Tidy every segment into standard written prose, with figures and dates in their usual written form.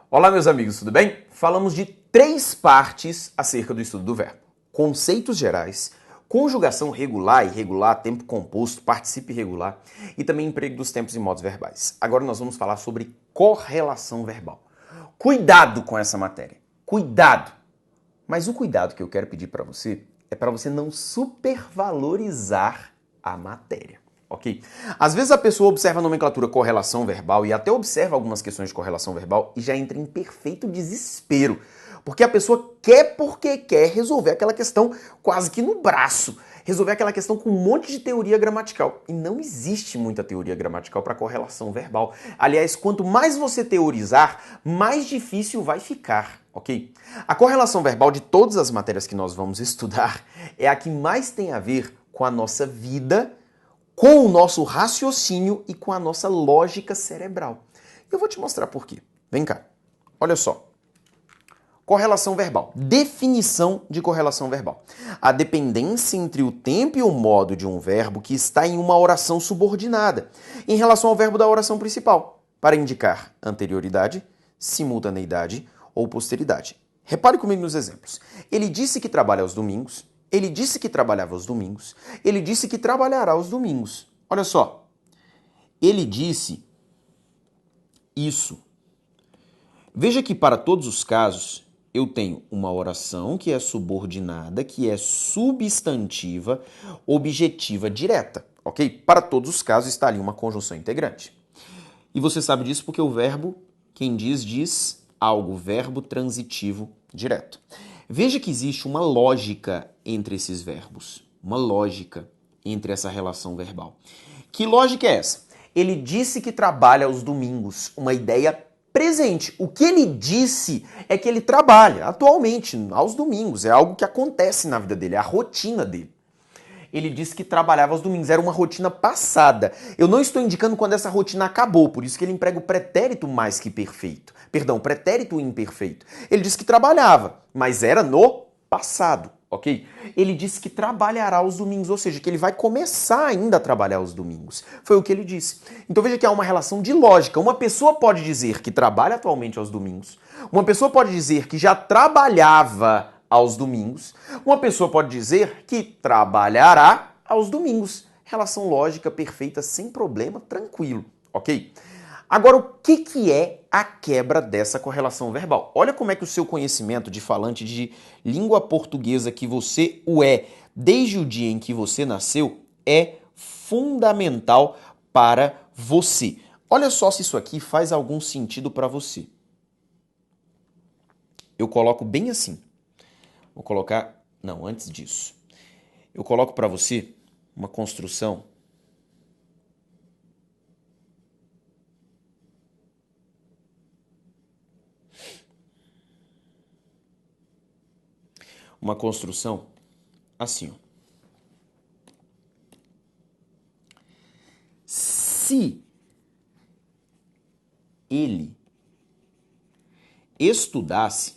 Olá, meus amigos, tudo bem? Falamos de 3 partes acerca do estudo do verbo. Conceitos gerais, conjugação regular e irregular, tempo composto, participo irregular e também emprego dos tempos e modos verbais. Agora nós vamos falar sobre correlação verbal. Cuidado com essa matéria. Cuidado! Mas o cuidado que eu quero pedir para você é para você não supervalorizar a matéria. Ok? Às vezes a pessoa observa a nomenclatura correlação verbal e até observa algumas questões de correlação verbal e já entra em perfeito desespero. Porque a pessoa quer porque quer resolver aquela questão quase que no braço. Resolver aquela questão com um monte de teoria gramatical. E não existe muita teoria gramatical para correlação verbal. Aliás, quanto mais você teorizar, mais difícil vai ficar, ok? A correlação verbal de todas as matérias que nós vamos estudar é a que mais tem a ver com a nossa vida, com o nosso raciocínio e com a nossa lógica cerebral. Eu vou te mostrar por quê. Vem cá. Olha só. Correlação verbal. Definição de correlação verbal. A dependência entre o tempo e o modo de um verbo que está em uma oração subordinada, em relação ao verbo da oração principal, para indicar anterioridade, simultaneidade ou posteridade. Repare comigo nos exemplos. Ele disse que trabalha aos domingos. Ele disse que trabalhava aos domingos. Ele disse que trabalhará aos domingos. Olha só. Ele disse isso. Veja que para todos os casos, eu tenho uma oração que é subordinada, que é substantiva, objetiva, direta. Ok? Para todos os casos está ali uma conjunção integrante. E você sabe disso porque o verbo, quem diz algo, verbo transitivo direto. Veja que existe uma lógica entre esses verbos, uma lógica entre essa relação verbal. Que lógica é essa? Ele disse que trabalha aos domingos, uma ideia presente. O que ele disse é que ele trabalha atualmente aos domingos, é algo que acontece na vida dele, é a rotina dele. Ele disse que trabalhava aos domingos, era uma rotina passada. Eu não estou indicando quando essa rotina acabou, por isso que ele emprega o pretérito mais que perfeito. Perdão, pretérito imperfeito. Ele disse que trabalhava, mas era no passado, ok? Ele disse que trabalhará aos domingos, ou seja, que ele vai começar ainda a trabalhar aos domingos. Foi o que ele disse. Então veja que há uma relação de lógica. Uma pessoa pode dizer que trabalha atualmente aos domingos, uma pessoa pode dizer que já trabalhava aos domingos, uma pessoa pode dizer que trabalhará aos domingos. Relação lógica perfeita, sem problema, tranquilo, ok? Agora, o que é a quebra dessa correlação verbal? Olha como é que o seu conhecimento de falante de língua portuguesa que você o é desde o dia em que você nasceu é fundamental para você. Olha só se isso aqui faz algum sentido para você. Eu coloco bem assim. Vou colocar... Não, antes disso. Eu coloco para você uma construção. Uma construção assim, ó. Se ele estudasse,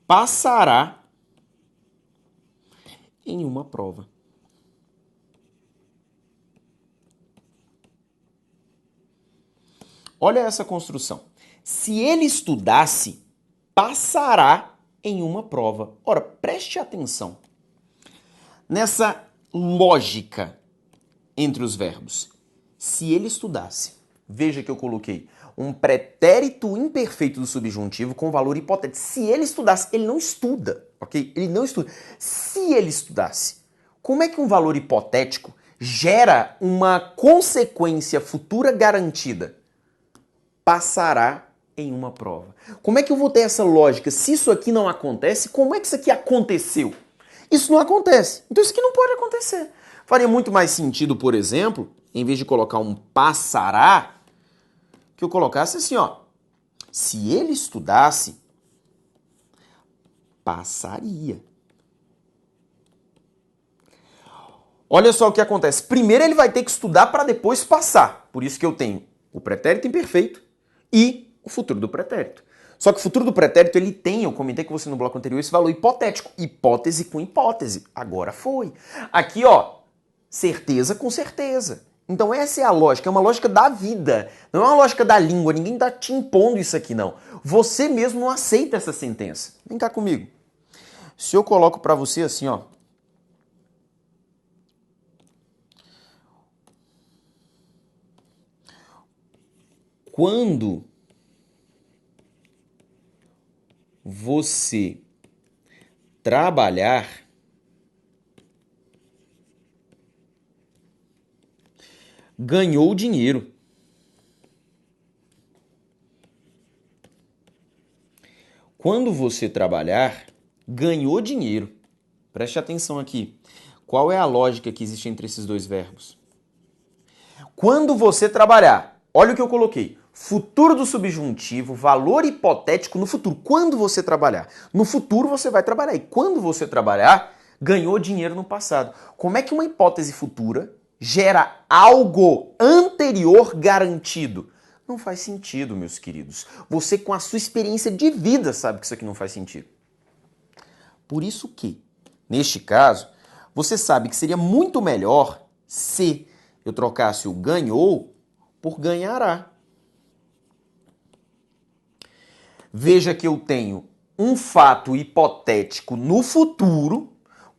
passará em uma prova. Olha essa construção. Se ele estudasse, passará em uma prova. Ora, preste atenção nessa lógica entre os verbos. Se ele estudasse, veja que eu coloquei um pretérito imperfeito do subjuntivo com valor hipotético. Se ele estudasse, ele não estuda, ok? Ele não estuda. Se ele estudasse, como é que um valor hipotético gera uma consequência futura garantida? Passará em uma prova. Como é que eu vou ter essa lógica? Se isso aqui não acontece, como é que isso aqui aconteceu? Isso não acontece. Então isso aqui não pode acontecer. Faria muito mais sentido, por exemplo, em vez de colocar um passará, que eu colocasse assim, ó. Se ele estudasse, passaria. Olha só o que acontece. Primeiro ele vai ter que estudar para depois passar. Por isso que eu tenho o pretérito imperfeito e o futuro do pretérito. Só que o futuro do pretérito, ele tem, eu comentei com você no bloco anterior, esse valor hipotético. Hipótese com hipótese. Agora foi. Aqui, ó, certeza com certeza. Então essa é a lógica, é uma lógica da vida, não é uma lógica da língua, ninguém tá te impondo isso aqui não. Você mesmo não aceita essa sentença. Vem cá comigo. Se eu coloco para você assim, ó, quando você trabalhar, ganhou dinheiro. Quando você trabalhar, ganhou dinheiro. Preste atenção aqui. Qual é a lógica que existe entre esses dois verbos? Quando você trabalhar, olha o que eu coloquei. Futuro do subjuntivo, valor hipotético no futuro. Quando você trabalhar. No futuro você vai trabalhar. E quando você trabalhar, ganhou dinheiro no passado. Como é que uma hipótese futura gera algo anterior garantido? Não faz sentido, meus queridos. Você, com a sua experiência de vida, sabe que isso aqui não faz sentido. Por isso que, neste caso, você sabe que seria muito melhor se eu trocasse o ganhou por ganhará. Veja que eu tenho um fato hipotético no futuro,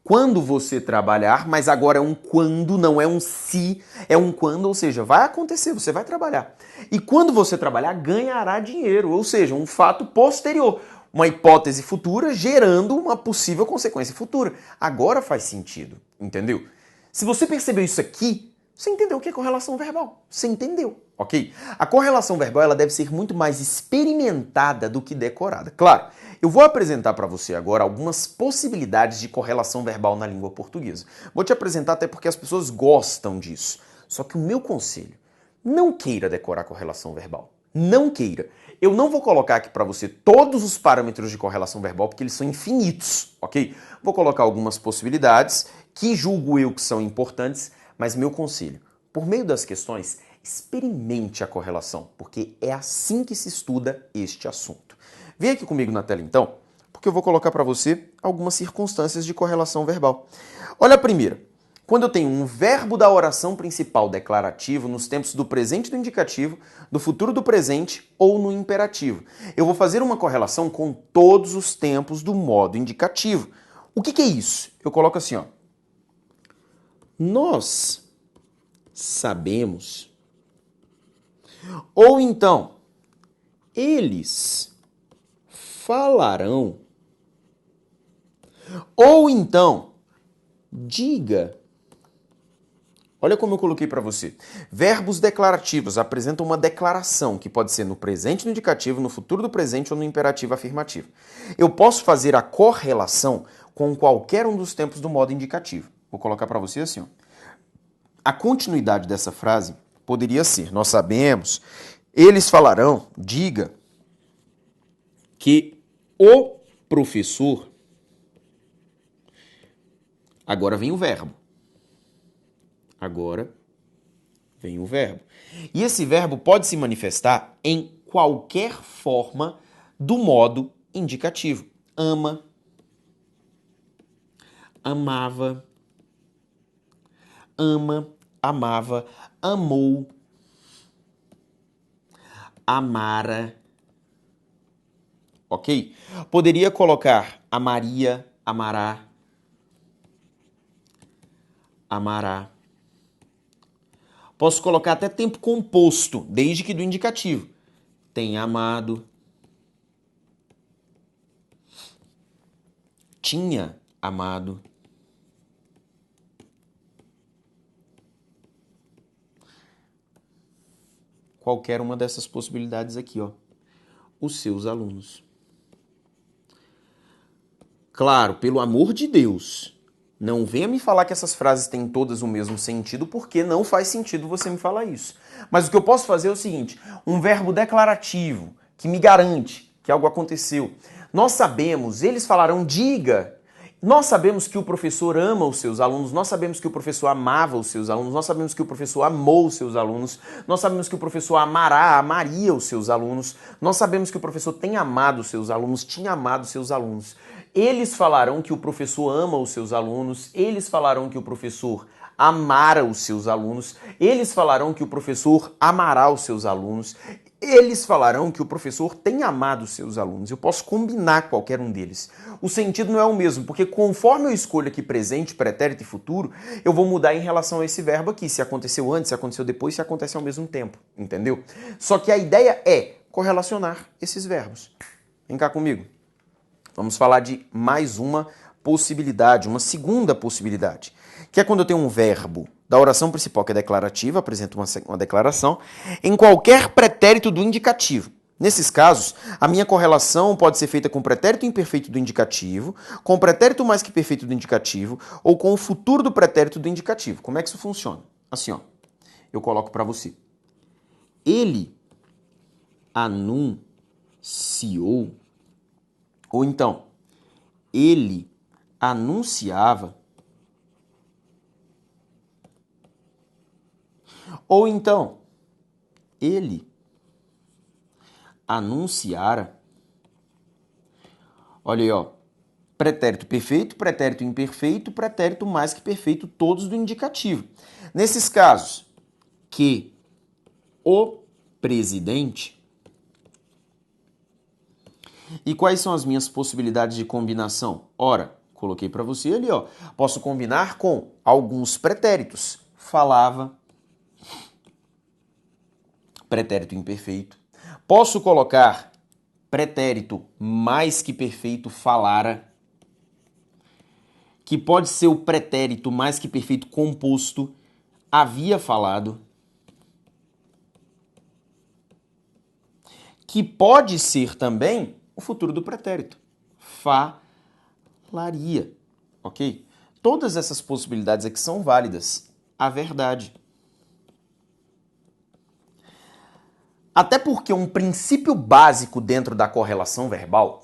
quando você trabalhar, mas agora é um quando, não é um se, é um quando, ou seja, vai acontecer, você vai trabalhar. E quando você trabalhar, ganhará dinheiro, ou seja, um fato posterior, uma hipótese futura gerando uma possível consequência futura. Agora faz sentido, entendeu? Se você percebeu isso aqui, você entendeu o que é correlação verbal. Você entendeu, ok? A correlação verbal ela deve ser muito mais experimentada do que decorada. Claro, eu vou apresentar para você agora algumas possibilidades de correlação verbal na língua portuguesa. Vou te apresentar até porque as pessoas gostam disso. Só que o meu conselho, não queira decorar correlação verbal. Não queira. Eu não vou colocar aqui para você todos os parâmetros de correlação verbal porque eles são infinitos, ok? Vou colocar algumas possibilidades que julgo eu que são importantes. Mas meu conselho, por meio das questões, experimente a correlação, porque é assim que se estuda este assunto. Vem aqui comigo na tela então, porque eu vou colocar para você algumas circunstâncias de correlação verbal. Olha a primeira. Quando eu tenho um verbo da oração principal declarativo nos tempos do presente do indicativo, do futuro do presente ou no imperativo. Eu vou fazer uma correlação com todos os tempos do modo indicativo. O que é isso? Eu coloco assim, ó. Nós sabemos. Ou então, eles falarão. Ou então, diga. Olha como eu coloquei para você. Verbos declarativos apresentam uma declaração que pode ser no presente no indicativo, no futuro do presente ou no imperativo afirmativo. Eu posso fazer a correlação com qualquer um dos tempos do modo indicativo. Vou colocar para você assim, ó. A continuidade dessa frase poderia ser: nós sabemos, eles falarão, diga que o professor. Agora vem o verbo. Agora vem o verbo. E esse verbo pode se manifestar em qualquer forma do modo indicativo. Ama, amava, ama, amava, amou, amara. Ok? Poderia colocar amaria, amará, amará. Posso colocar até tempo composto, desde que do indicativo. Tem amado, tinha amado. Qualquer uma dessas possibilidades aqui, ó. Os seus alunos. Claro, pelo amor de Deus, não venha me falar que essas frases têm todas o mesmo sentido, porque não faz sentido você me falar isso. Mas o que eu posso fazer é o seguinte, um verbo declarativo que me garante que algo aconteceu. Nós sabemos, eles falarão diga. Nós sabemos que o professor ama os seus alunos, nós sabemos que o professor amava os seus alunos, nós sabemos que o professor amou os seus alunos, nós sabemos que o professor amará, amaria os seus alunos, nós sabemos que o professor tem amado os seus alunos, tinha amado os seus alunos. Eles falarão que o professor ama os seus alunos, eles falarão que o professor amara os seus alunos, eles falarão que o professor amará os seus alunos, eles falarão que o professor tem amado os seus alunos. Eu posso combinar qualquer um deles. O sentido não é o mesmo, porque conforme eu escolho aqui presente, pretérito e futuro, eu vou mudar em relação a esse verbo aqui, se aconteceu antes, se aconteceu depois, se acontece ao mesmo tempo, entendeu? Só que a ideia é correlacionar esses verbos. Vem cá comigo. Vamos falar de mais uma possibilidade, uma segunda possibilidade, que é quando eu tenho um verbo da oração principal, que é declarativa, apresenta uma declaração, em qualquer pretérito do indicativo. Nesses casos, a minha correlação pode ser feita com o pretérito imperfeito do indicativo, com o pretérito mais que perfeito do indicativo, ou com o futuro do pretérito do indicativo. Como é que isso funciona? Assim, ó, eu coloco para você. Ele anunciou, ou então, ele anunciava, ou então, ele anunciara. Olha aí, ó. Pretérito perfeito, pretérito imperfeito, pretérito mais que perfeito, todos do indicativo. Nesses casos, que o presidente. E quais são as minhas possibilidades de combinação? Ora, coloquei para você ali, ó. Posso combinar com alguns pretéritos. Falava, pretérito imperfeito. Posso colocar pretérito mais que perfeito, falara, que pode ser o pretérito mais que perfeito composto, havia falado, que pode ser também o futuro do pretérito, falaria, ok? Todas essas possibilidades aqui são válidas. A verdade. Até porque um princípio básico dentro da correlação verbal,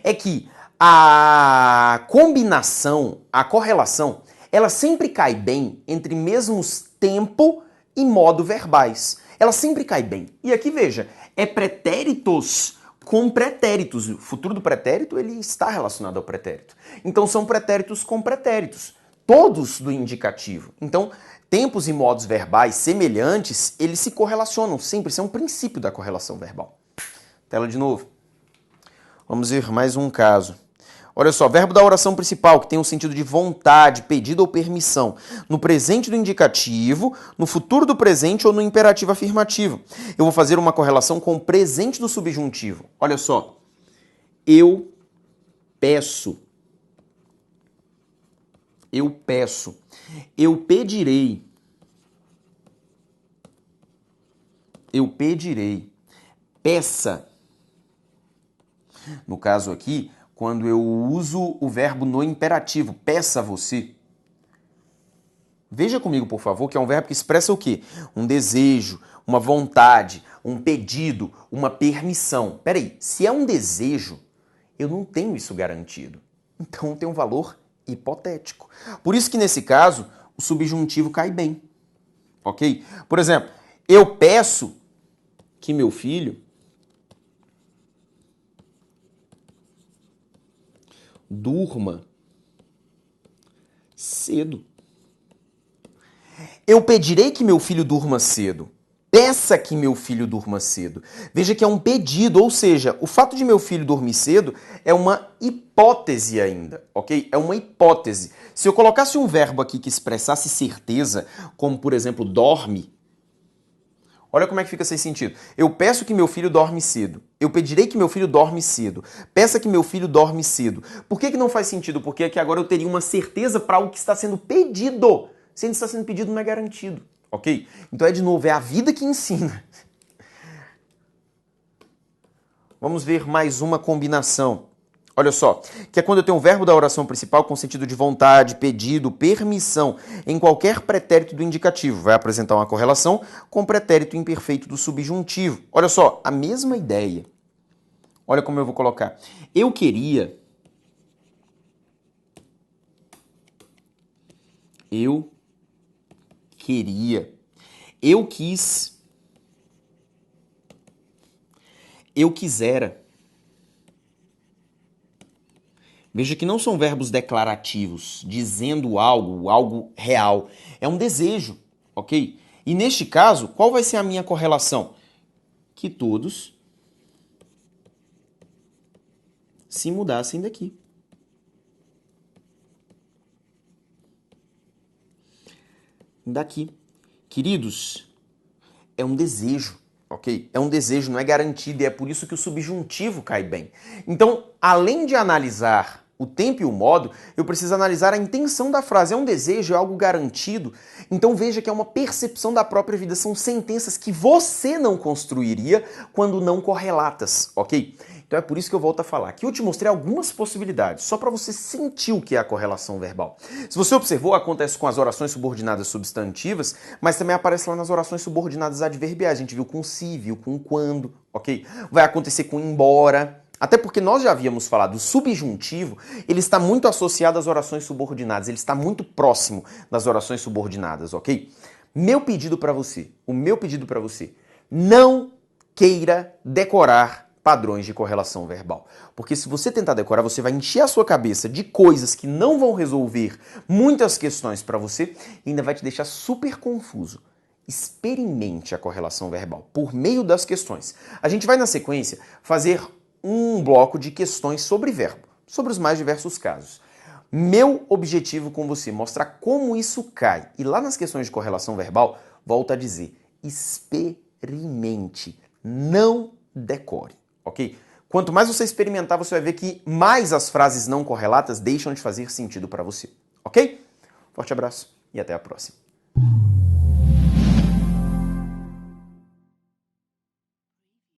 é que a combinação, a correlação, ela sempre cai bem entre mesmos tempo e modo verbais. Ela sempre cai bem. E aqui veja, é pretéritos com pretéritos. O futuro do pretérito, ele está relacionado ao pretérito. Então são pretéritos com pretéritos, todos do indicativo. Então, tempos e modos verbais semelhantes, eles se correlacionam sempre. Isso é um princípio da correlação verbal. Tela de novo. Vamos ver mais um caso. Olha só, verbo da oração principal, que tem um sentido de vontade, pedido ou permissão. No presente do indicativo, no futuro do presente ou no imperativo afirmativo. Eu vou fazer uma correlação com o presente do subjuntivo. Olha só. Eu peço. Eu peço. Eu pedirei. Eu pedirei. Peça. No caso aqui, quando eu uso o verbo no imperativo, peça você. Veja comigo, por favor, que é um verbo que expressa o quê? Um desejo, uma vontade, um pedido, uma permissão. Peraí, se é um desejo, eu não tenho isso garantido. Então tem um valor hipotético. Por isso que nesse caso, o subjuntivo cai bem. Ok? Por exemplo, eu peço que meu filho durma cedo. Eu pedirei que meu filho durma cedo. Peça que meu filho durma cedo. Veja que é um pedido, ou seja, o fato de meu filho dormir cedo é uma hipótese ainda, ok? É uma hipótese. Se eu colocasse um verbo aqui que expressasse certeza, como por exemplo, dorme, olha como é que fica sem sentido. Eu peço que meu filho dorme cedo. Eu pedirei que meu filho dorme cedo. Peça que meu filho dorme cedo. Por que não faz sentido? Porque aqui agora eu teria uma certeza para o que está sendo pedido. Se ele está sendo pedido, não é garantido. Ok? Então de novo, é a vida que ensina. Vamos ver mais uma combinação. Olha só, que é quando eu tenho um verbo da oração principal com sentido de vontade, pedido, permissão, em qualquer pretérito do indicativo. Vai apresentar uma correlação com o pretérito imperfeito do subjuntivo. Olha só, a mesma ideia. Olha como eu vou colocar. Eu queria. Eu queria. Eu quis. Eu quisera. Veja que não são verbos declarativos, dizendo algo, algo real. É um desejo, ok? E neste caso, qual vai ser a minha correlação? Que todos se mudassem daqui. Daqui. Queridos, é um desejo, ok? É um desejo, não é garantido, e é por isso que o subjuntivo cai bem. Então, além de analisar o tempo e o modo, eu preciso analisar a intenção da frase. É um desejo, é algo garantido. Então veja que é uma percepção da própria vida. São sentenças que você não construiria quando não correlatas, ok? Então é por isso que eu volto a falar. Aqui eu te mostrei algumas possibilidades, só para você sentir o que é a correlação verbal. Se você observou, acontece com as orações subordinadas substantivas, mas também aparece lá nas orações subordinadas adverbiais. A gente viu com se, viu com quando, ok? Vai acontecer com embora. Até porque nós já havíamos falado, o subjuntivo, ele está muito associado às orações subordinadas, ele está muito próximo das orações subordinadas, ok? Meu pedido para você, não queira decorar padrões de correlação verbal. Porque se você tentar decorar, você vai encher a sua cabeça de coisas que não vão resolver muitas questões para você e ainda vai te deixar super confuso. Experimente a correlação verbal por meio das questões. A gente vai, na sequência, fazer um bloco de questões sobre verbo, sobre os mais diversos casos. Meu objetivo com você é mostrar como isso cai. E lá nas questões de correlação verbal, volto a dizer, experimente, não decore, ok? Quanto mais você experimentar, você vai ver que mais as frases não correlatas deixam de fazer sentido para você, ok? Forte abraço e até a próxima.